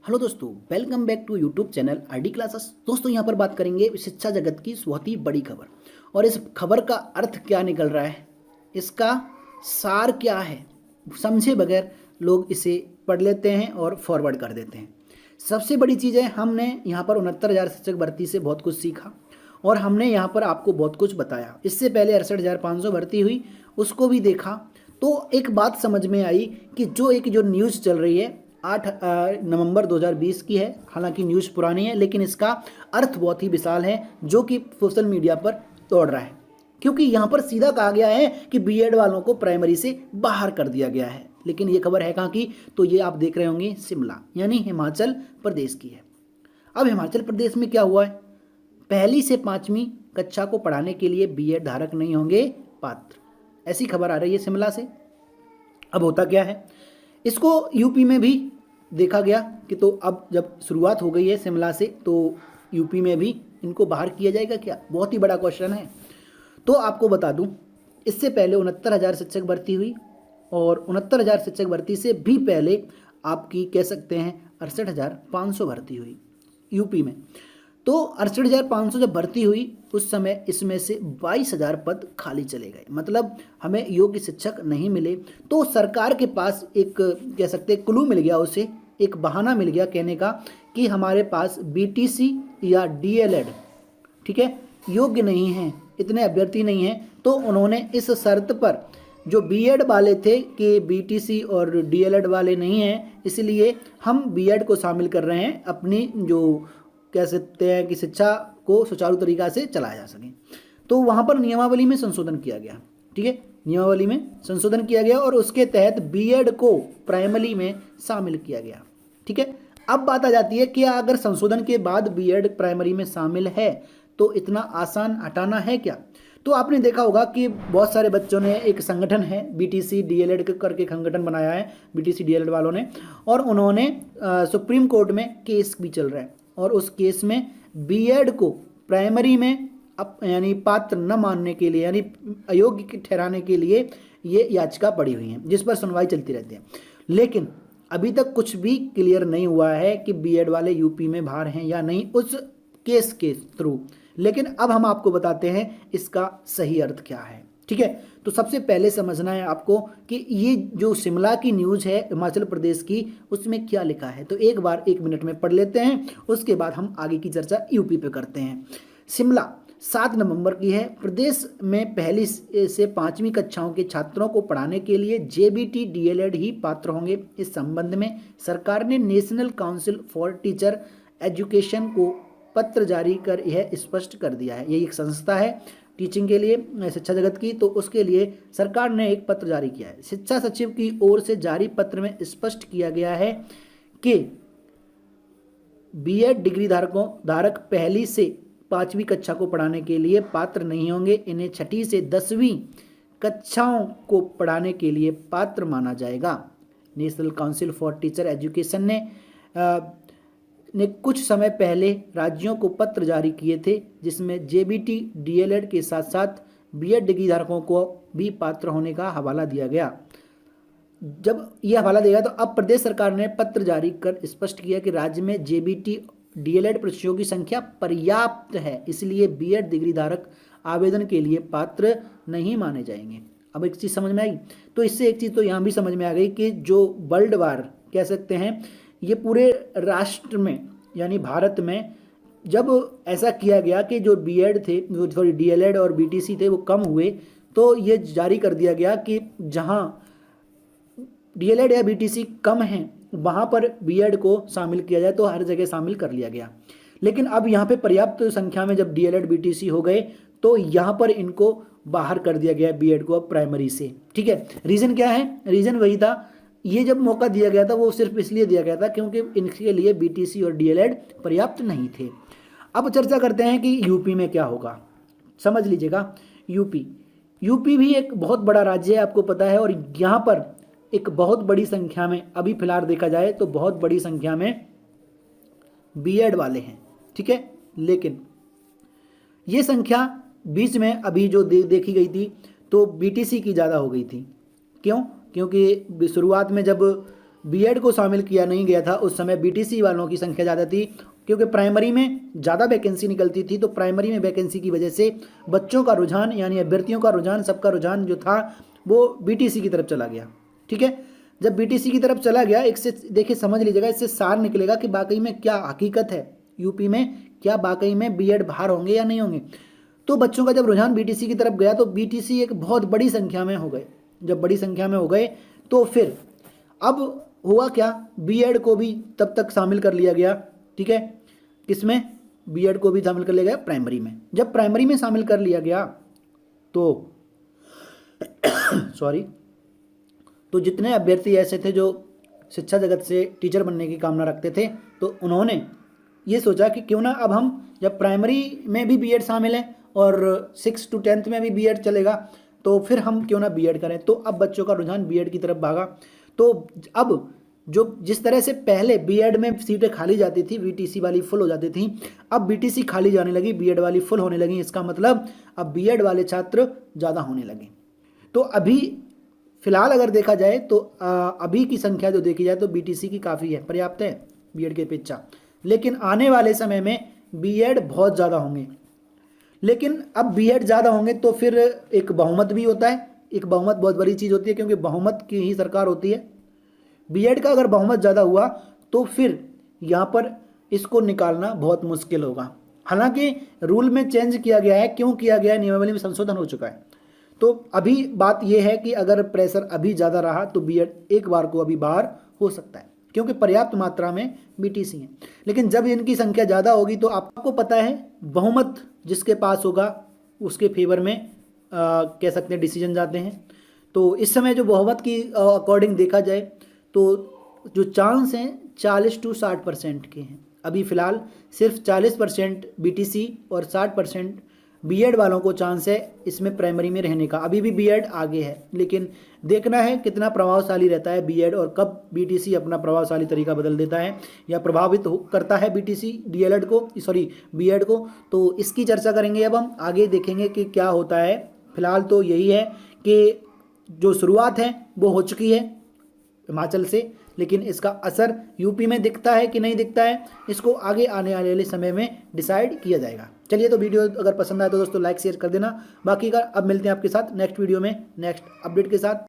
Hello दोस्तों, welcome back to YouTube channel RD classes. दोस्तों यहाँ पर बात करेंगे शिक्षा जगत की बहुत ही बड़ी खबर और इस खबर का अर्थ क्या निकल रहा है, इसका सार क्या है, समझे बगैर लोग इसे पढ़ लेते हैं और फॉरवर्ड कर देते हैं। सबसे बड़ी चीज़ है, हमने यहाँ पर 69,000 शिक्षक भर्ती से बहुत कुछ सीखा और हमने यहाँ पर आपको बहुत कुछ बताया। इससे पहले 68,500 भर्ती हुई, उसको भी देखा। तो एक बात समझ में आई कि जो न्यूज़ चल रही है 8 नवंबर 2020 की है। हालांकि न्यूज़ पुरानी है लेकिन इसका अर्थ बहुत ही विशाल है जो कि सोशल मीडिया पर दौड़ रहा है, क्योंकि यहाँ पर सीधा कहा गया है कि बीएड वालों को प्राइमरी से बाहर कर दिया गया है। लेकिन ये खबर है कहाँ की, तो ये आप देख रहे होंगे शिमला यानी हिमाचल प्रदेश की है। अब हिमाचल प्रदेश में क्या हुआ है, पहली से 5वीं कक्षा को पढ़ाने के लिए बीएड धारक नहीं होंगे पात्र, ऐसी खबर आ रही है शिमला से। अब होता क्या है, इसको यूपी में भी देखा गया कि तो अब जब शुरुआत हो गई है शिमला से, तो यूपी में भी इनको बाहर किया जाएगा क्या, बहुत ही बड़ा क्वेश्चन है। तो आपको बता दूं, इससे पहले 69,000 शिक्षक भर्ती हुई और 69,000 शिक्षक भर्ती से भी पहले आपकी कह सकते हैं 68,500 भर्ती हुई यूपी में। तो 68,500 जब भर्ती हुई उस समय इसमें से 22,000 पद खाली चले गए, मतलब हमें योग्य शिक्षक नहीं मिले। तो सरकार के पास एक कह सकते क्लू मिल गया, उसे एक बहाना मिल गया कहने का कि हमारे पास बीटीसी या डीएलएड, ठीक है, योग्य नहीं हैं, इतने अभ्यर्थी नहीं हैं। तो उन्होंने इस शर्त पर जो बीएड वाले थे कि बीटीसी और डीएलएड वाले नहीं हैं, इसलिए हम बीएड को शामिल कर रहे हैं, अपनी जो कह सकते हैं कि शिक्षा को सुचारू तरीका से चलाया जा सके। तो वहाँ पर नियमावली में संशोधन किया गया, ठीक है, नियमावली में संशोधन किया गया और उसके तहत बीएड को प्राइमरी में शामिल किया गया, ठीक है। अब बात आ जाती है कि अगर संशोधन के बाद बीएड प्राइमरी में शामिल है तो इतना आसान हटाना है क्या। तो आपने देखा होगा कि बहुत सारे बच्चों ने एक संगठन है बीटीसी डीएलएड करके संगठन बनाया है बीटीसी डीएलएड वालों ने, और उन्होंने सुप्रीम कोर्ट में केस भी चल रहा है और उस केस में बीएड को प्राइमरी में यानी पात्र न मानने के लिए, यानी अयोग्य ठहराने के लिए ये याचिका पड़ी हुई है, जिस पर सुनवाई चलती रहती है। लेकिन अभी तक कुछ भी क्लियर नहीं हुआ है कि बीएड वाले यूपी में बाहर हैं या नहीं उस केस के थ्रू। लेकिन अब हम आपको बताते हैं इसका सही अर्थ क्या है, ठीक है। तो सबसे पहले समझना है आपको कि ये जो शिमला की न्यूज़ है हिमाचल प्रदेश की, उसमें क्या लिखा है। तो एक बार 1 मिनट में पढ़ लेते हैं, उसके बाद हम आगे की चर्चा यूपी पे करते हैं। शिमला 7 नवंबर की है। प्रदेश में पहली से 5वीं कक्षाओं के छात्रों को पढ़ाने के लिए जेबीटी डीएलएड ही पात्र होंगे। इस संबंध में सरकार ने national council for teacher education को पत्र जारी कर यह स्पष्ट कर दिया है। ये एक संस्था है टीचिंग के लिए, शिक्षा जगत की, तो उसके लिए सरकार ने एक पत्र जारी किया है। शिक्षा सचिव की ओर से जारी पत्र में स्पष्ट किया गया है कि बीएड डिग्री धारक पहली से 5वीं कक्षा को पढ़ाने के लिए पात्र नहीं होंगे। इन्हें 6ठी से 10वीं कक्षाओं को पढ़ाने के लिए पात्र माना जाएगा। National council for teacher education ने कुछ समय पहले राज्यों को पत्र जारी किए थे, जिसमें जेबीटी डीएलएड के साथ साथ बीएड डिग्री धारकों को भी पात्र होने का हवाला दिया गया। जब यह हवाला दिया गया तो अब प्रदेश सरकार ने पत्र जारी कर स्पष्ट किया कि राज्य में जेबीटी डीएलएड प्रविष्टियों की संख्या पर्याप्त है, इसलिए बीएड डिग्री धारक आवेदन के लिए पात्र नहीं माने जाएंगे। अब एक चीज़ समझ में आई, तो इससे एक चीज़ तो यहाँ भी समझ में आ गई कि जो वर्ल्ड वार कह सकते हैं, ये पूरे राष्ट्र में यानी भारत में जब ऐसा किया गया कि जो बीएड थे, जो डीएलएड और बीटीसी थे वो कम हुए, तो ये जारी कर दिया गया कि जहाँ डीएलएड या बीटीसी कम हैं वहाँ पर बीएड को शामिल किया जाए, तो हर जगह शामिल कर लिया गया। लेकिन अब यहाँ पे पर्याप्त संख्या में जब डीएलएड बीटीसी हो गए तो यहाँ पर इनको बाहर कर दिया गया बीएड को अब प्राइमरी से, ठीक है। रीज़न क्या है, रीज़न वही था, ये जब मौका दिया गया था वो सिर्फ इसलिए दिया गया था क्योंकि इनके लिए बीटीसी और डीएलएड पर्याप्त नहीं थे। अब चर्चा करते हैं कि यूपी में क्या होगा। समझ लीजिएगा, यूपी भी एक बहुत बड़ा राज्य है, आपको पता है, और यहाँ पर एक बहुत बड़ी संख्या में, अभी फिलहाल देखा जाए तो बहुत बड़ी संख्या में बीएड वाले हैं, ठीक है। लेकिन ये संख्या बीच में अभी जो देखी गई थी तो बीटीसी की ज़्यादा हो गई थी। क्यों? क्योंकि शुरुआत में जब बीएड को शामिल किया नहीं गया था उस समय बीटीसी वालों की संख्या ज़्यादा थी, क्योंकि प्राइमरी में ज़्यादा वैकेंसी निकलती थी। तो प्राइमरी में वैकेंसी की वजह से बच्चों का रुझान यानी अभ्यर्थियों का रुझान, सबका रुझान जो था वो बीटीसी की तरफ चला गया। ठीक है, जब बीटीसी की तरफ चला गया, एक से देखिए समझ लीजिएगा, इससे सार निकलेगा कि वाकई में क्या हकीकत है यूपी में, क्या वाकई में बीएड बाहर होंगे या नहीं होंगे। तो बच्चों का जब रुझान बीटीसी की तरफ गया तो बीटीसी एक बहुत बड़ी संख्या में हो गए। जब बड़ी संख्या में हो गए तो फिर अब हुआ क्या, बीएड को भी तब तक शामिल कर लिया गया। ठीक है, किसमें, बीएड को भी शामिल कर लिया गया प्राइमरी में। जब प्राइमरी में शामिल कर लिया गया तो सॉरी, तो जितने अभ्यर्थी ऐसे थे जो शिक्षा जगत से टीचर बनने की कामना रखते थे, तो उन्होंने ये सोचा कि क्यों ना अब हम, जब प्राइमरी में भी बीएड शामिल है और 6 to 10th में भी बीएड चलेगा, तो फिर हम क्यों ना बीएड करें। तो अब बच्चों का रुझान बीएड की तरफ भागा। तो अब जो जिस तरह से पहले बीएड में सीटें खाली जाती थी, बीटीसी वाली फुल हो जाती थी, अब बीटीसी खाली जाने लगी, बीएड वाली फुल होने लगी। इसका मतलब अब बीएड वाले छात्र ज़्यादा होने लगे। तो अभी फिलहाल अगर देखा जाए तो अभी की संख्या जो देखी जाए तो बीटीसी की काफ़ी है, पर्याप्त है बीएड के अपेक्षा। लेकिन आने वाले समय में बीएड बहुत ज़्यादा होंगे। लेकिन अब बीएड ज़्यादा होंगे तो फिर एक बहुमत भी होता है। एक बहुमत बहुत बड़ी चीज़ होती है, क्योंकि बहुमत की ही सरकार होती है। बीएड का अगर बहुमत ज़्यादा हुआ तो फिर यहाँ पर इसको निकालना बहुत मुश्किल होगा। हालांकि रूल में चेंज किया गया है, क्यों किया गया है, नियमावली में संशोधन हो चुका है। तो अभी बात यह है कि अगर प्रेशर अभी ज़्यादा रहा तो बीएड एक बार को अभी बाहर हो सकता है, क्योंकि पर्याप्त मात्रा में बीटीसी है। लेकिन जब इनकी संख्या ज़्यादा होगी तो आपको पता है बहुमत जिसके पास होगा उसके फेवर में कह सकते हैं डिसीजन जाते हैं। तो इस समय जो बहुमत की अकॉर्डिंग देखा जाए तो जो चांस हैं 40 to 60% के हैं। अभी फ़िलहाल सिर्फ 40% बीटीसी और 60% बीएड वालों को चांस है इसमें प्राइमरी में रहने का। अभी भी बीएड आगे है, लेकिन देखना है कितना प्रभावशाली रहता है बीएड और कब बीटीसी अपना प्रभावशाली तरीका बदल देता है या प्रभावित करता है बीटीसी डीएलएड को, सॉरी बीएड को। तो इसकी चर्चा करेंगे अब हम, आगे देखेंगे कि क्या होता है। फिलहाल तो यही है कि जो शुरुआत है वो हो चुकी है हिमाचल से, लेकिन इसका असर यूपी में दिखता है कि नहीं दिखता है, इसको आगे आने वाले समय में डिसाइड किया जाएगा। चलिए, तो वीडियो अगर पसंद आए तो दोस्तों लाइक शेयर कर देना। बाकी का अब मिलते हैं आपके साथ नेक्स्ट वीडियो में नेक्स्ट अपडेट के साथ।